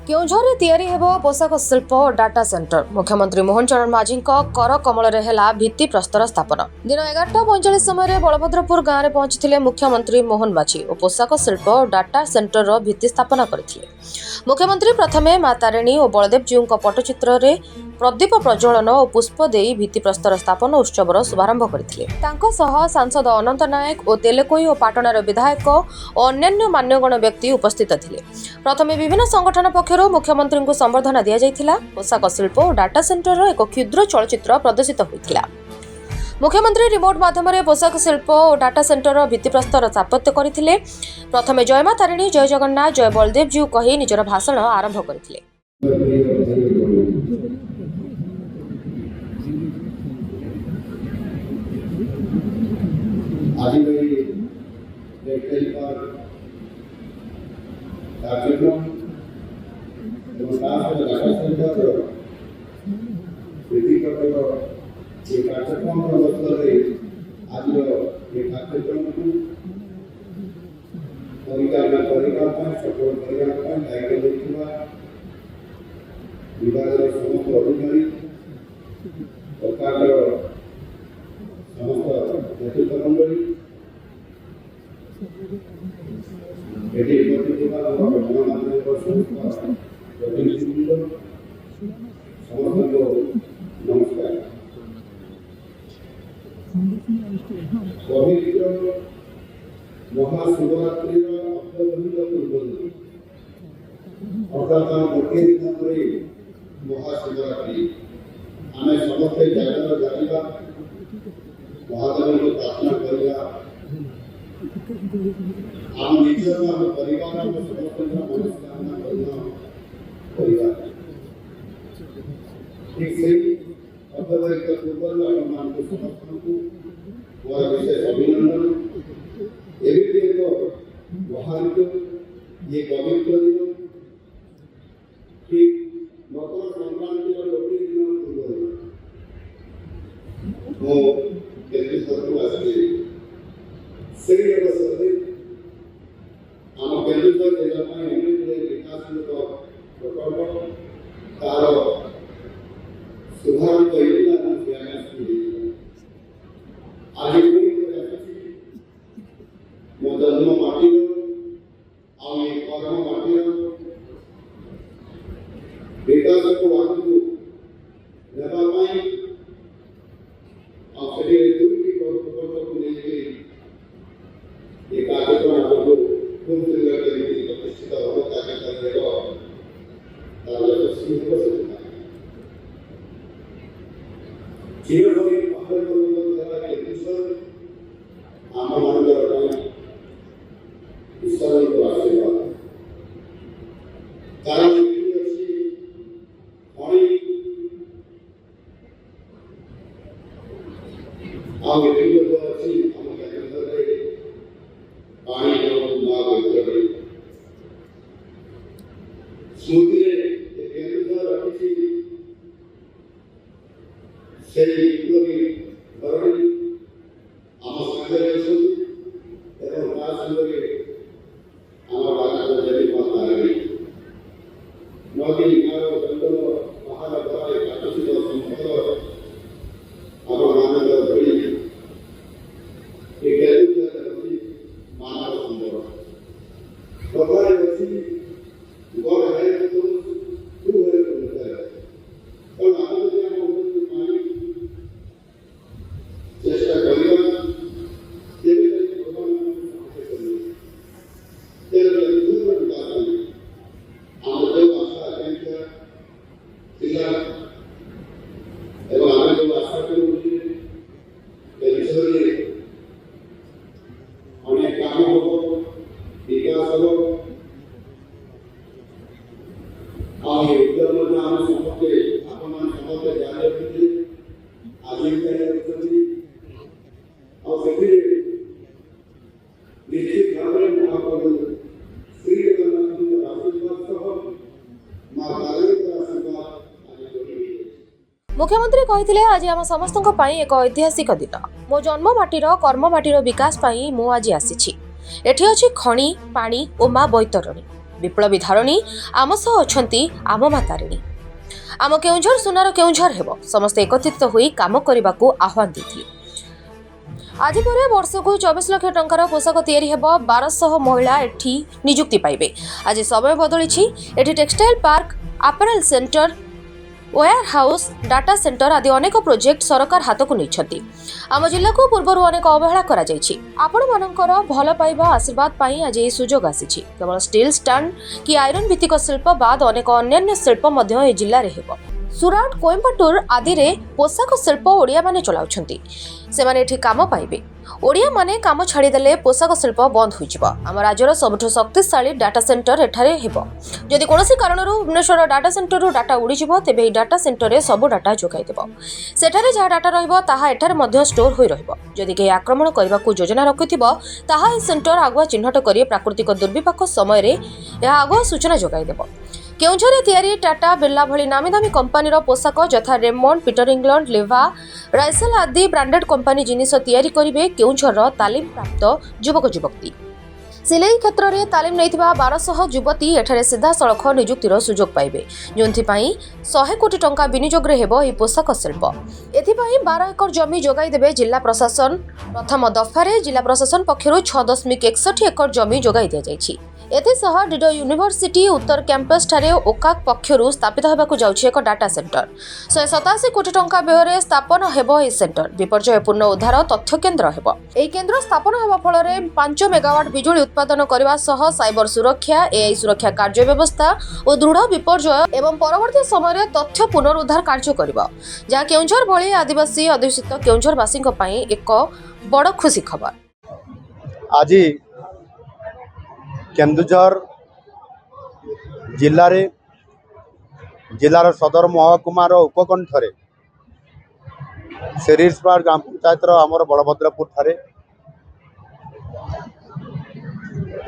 केउझर तैयारी हेबो पोशाक शिल्प और डाटा सेंटर। मुख्यमंत्री मोहन चरण माझी कर कमल भित्ति प्रस्तर स्थापन। दिन 11:45 समय बलभद्रपुर गाँव में पहुंची मुख्यमंत्री मोहन माझी और पोशाक शिल्प और डाटा सेंटर भित्ति स्थापन करथिले। मुख्यमंत्री प्रथमे मां तारिणी और बलदेव जीव पट्टचित्र रे प्रदीप प्रज्वलन और पुष्प देई भित्ति प्रस्तर स्थापन उत्सवर शुभारंभ करथिले। तांको सह सांसद अनंत नायक और तेलेकोई और पाटणार विधायक और अन्यान्य मान्यगण व्यक्ति उपस्थित थिले। प्रथमे विभिन्न संगठन पक्षरु मुख्यमंत्री को संबर्धना दिया जायथिला। पोशाक शिल्प और डाटा सेंटर एक क्षुद्र चलचित्र प्रदर्शित होइथिला। मुख्यमंत्री रिमोट माध्यम पोशाक शिल्प और डाटा सेंटर भित्तिप्रस्तर स्थापित करथिले। प्रथमे जय मां तारिणी, जय जगन्नाथ, जय बलदेव जीव कही निजर भाषण आरंभ करथिले। कार्यक्रम अवसर आज कार्यक्रम को परिचालना करने सफल करने दायित्व देता विभाग समस्त अधिकारी सरकार समस्त नेतृत्व मंडली नमस्कार। पवित्र महाशिवरात्रि अत्यंत पूर्व अर्थात गोटे दिन पर महाशिवरात्रि आम समस्ते जगह जाना महादेव को प्रार्थना करवा आम निजर आम परिवार समस्त मनस्कामना करवा ठीक से अव्यवहित पूर्व को समर्थन को विशेष अभिनंदन। एवं एक बाहर ये पवित्र दिन ठीक मकर संक्रांति गोटे दिन पूर्व केन्दुझर आसली से अवसर आम केन्दुझर जिला विकासमूलक प्रकल्प तार शुभारंभ आज मो जन्म माटीर कर्म माटीर विकास को आगे नापी दुर्टी प्रकल्प को लेकर कार्यक्रम आगे प्रतिष्ठित हम चिरधरी आम मान ईश्वर को आशीर्वाद कारण स्मृति से विप्लवी धरणी आम सागर आम राजा जली मातारी नदी नाल जंगल पहाड़ गए प्राकृतिक संपद आम मानव धरी मानव सुंदर बधाई अच्छी गड़ है तू है चेष्टा अनेक काम हो विकास हो उद्यम आम समस्ते आपण समस्ते जारी आज निश्चित भाव में महाप्रभु श्री जगन्नाथ आशीर्वाद सह मां तारिणी आशीर्वाद मुख्यमंत्री कहिथिले आज आम समस्तक पई एक ऐतिहासिक दिन। मो जन्म माटीर कर्म माटीर विकास पई मु आज आसीछि। एठी अछि खणी पानी ओ माँ बैतरणी विप्लवी धारणी आम सह अछंती आम माँ तारिणी आम केउझर सुनार केउझर हेबो समस्त एकत्रित होई काम करबाकू आह्वान देथिले। आज पर वर्ष को 24 लाख टंकार पोशाक तैयारी हेबो 1200 महिला एठी नियुक्ति पाइबे। आज समय बदली एठी textile park apparel centre warehouse data centre आदि अनेक प्रोजेक्ट सरकार हाथ को नहीं आम जिला को पूर्वर अनेक अवहेला करा जायछि। आपण मानकर भल पाइबा आशीर्वाद पाई आज यह सुजोग आसीछि। केवल स्टील स्टैंड कि आयरन भित्तिक शिल्प बाद अनेक अन्य शिल्प मध्य ए जिल्ला रे हेबो। सुराट कोयम्बाटूर आदि रे पोशाक शिल्प ओडिया माने चलाउछंती से माने एठी काम पाइबे। ओडिया माने काम छाड़ीदेले पोशाक शिल्प बंद होइजिबो। आम राज्यर सबठु शक्तिशाली डाटा सेंटर एठारे हेबो। जदि कोनोसी कारणरू भुवनेश्वर डाटा सेंटररू डाटा उड़ीजिबो तेबे डाटा सेंटर रे सब डाटा जोगाई देबो। सेठारे जहा डाटा रहइबो ताहा एठारे मध्य स्टोर होई रहइबो। जदि के आक्रमण करबाकू योजना रखिथिबो ताहा ए सेंटर आगुआ चिन्हट करी प्राकृतिक दुर्विपाक समय रे या आगुआ सूचना जोगाई देबो। केउझरे तैयारी टाटा बिर्ला भली नामी दामी कंपानीर पोशाक यथा रेमंड पीटर इंग्लैंड लेवा राइसेल आदि ब्रांडेड कंपानी जिनिस तैयारी करिवे केउझर तालीम प्राप्त युवक युवती। सिलाई क्षेत्र में तालीम नैथिबा 1200 युवती एठारे सीधा सड़क नियुक्तिर सुजोग पाइबे जोंथिपाई 100 कोटी टंका विनियोग रे हेबो ए पोशाक शिल्प। एथिपाई 12 एकर जमी जोगाई देबे जिला प्रशासन। प्रथम दफारे जिला प्रशासन पक्षरु 6.61 एकर जमी जोगाई दिया जायछि। एथिसह डिडो यूनिवर्सिटी उत्तर कैंपस ठारे ओकाक पक्षरु स्थापित हेबाकू जाउछि एक डाटा सेंटर। 187 कोटी टंका व्यୟରେ स्थापन हेबो ए सेंटर। विपर्जय पूर्ण उद्धार तथ्य केंद्र हेबो। एई केंद्र स्थापन हेबा फलरे 5 मेगावाट बिजुली उत्पादन करबा सह साइबर सुरक्षा एआई सुरक्षा कार्य व्यवस्था और दृढ़ विपर्जय एवं परवर्ती समय रे तथ्य पुनरुद्धार कार्य करिबो जा केउझर भली आदिवासी अध्युषित केउझरवासी पई एक बड़ खुशी खबर। आज केन्दुझर जिलार सदर महकुमार उपकंठरे शेरीसपाड़ ग्राम पंचायत आमर बड़भद्रपुर ठारे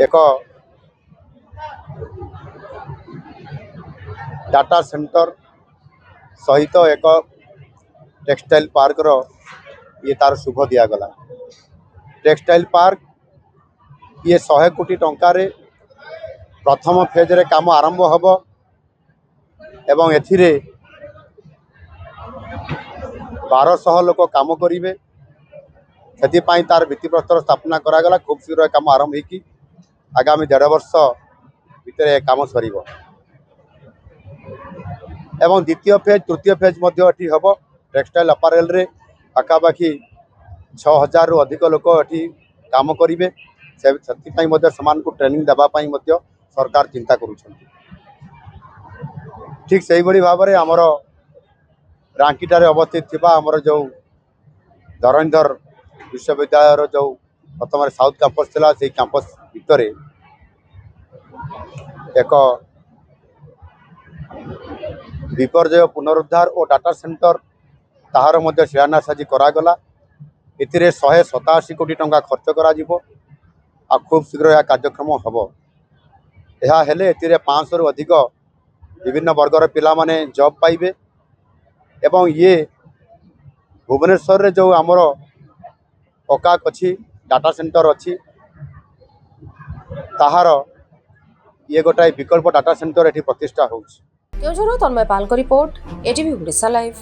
एक डाटा सेंटर सहित एक टेक्सटाइल पार्क ये तार शुभ दिगला। टेक्सटाइल पार्क ये 100 कोटी टंकार प्रथम फेज रे काम आरंभ हब एवं एथिरे 1200 लोक काम करिवे। सेतिपाई तार भित्तिप्रस्तर स्थापना करागला। खूब शीघ्र काम आरंभ होगी आगामी 1.5 वर्ष भितर काम सरिब एवं द्वितीय फेज तृतीय फेज मध्य एठी हब। टेक्सटाइल अपारेल रे पाखापाखि 6000 रु अधिक लोक एठी काम करिवे। सेतिपाई मध्य समान को ट्रेनिंग देबा पाई मध्य सरकार चिंता करूछंती। ठीक सही बड़ी भाव में आमर रांकीटार अवस्थित थिबा आमर जो धरणीधर विश्वविद्यालय जो प्रथम साउथ कैंपस थिला से कैंपस भितर एक विपर्जय पुनरुद्धार और डाटा सेंटर ताहार मध्य शिलान्यास आज करागला। एथिरे 187 कोटी टंका खर्च करा जिवो आ खूब शीघ्र यह कार्यक्रम हम। यह हेले एथिरे 500 रु अधिक विभिन्न वर्गर पिला माने जॉब पाइबे एवं ये भुवनेश्वर रे जो आमर ओकाक अच्छी डाटा सेंटर अच्छी ताहार ये गोटाए विकल्प डाटा सेंटर एठी प्रतिष्ठा होउछि। केउझर तन्मय पाल को रिपोर्ट एटीवी ओडिशा लाइव।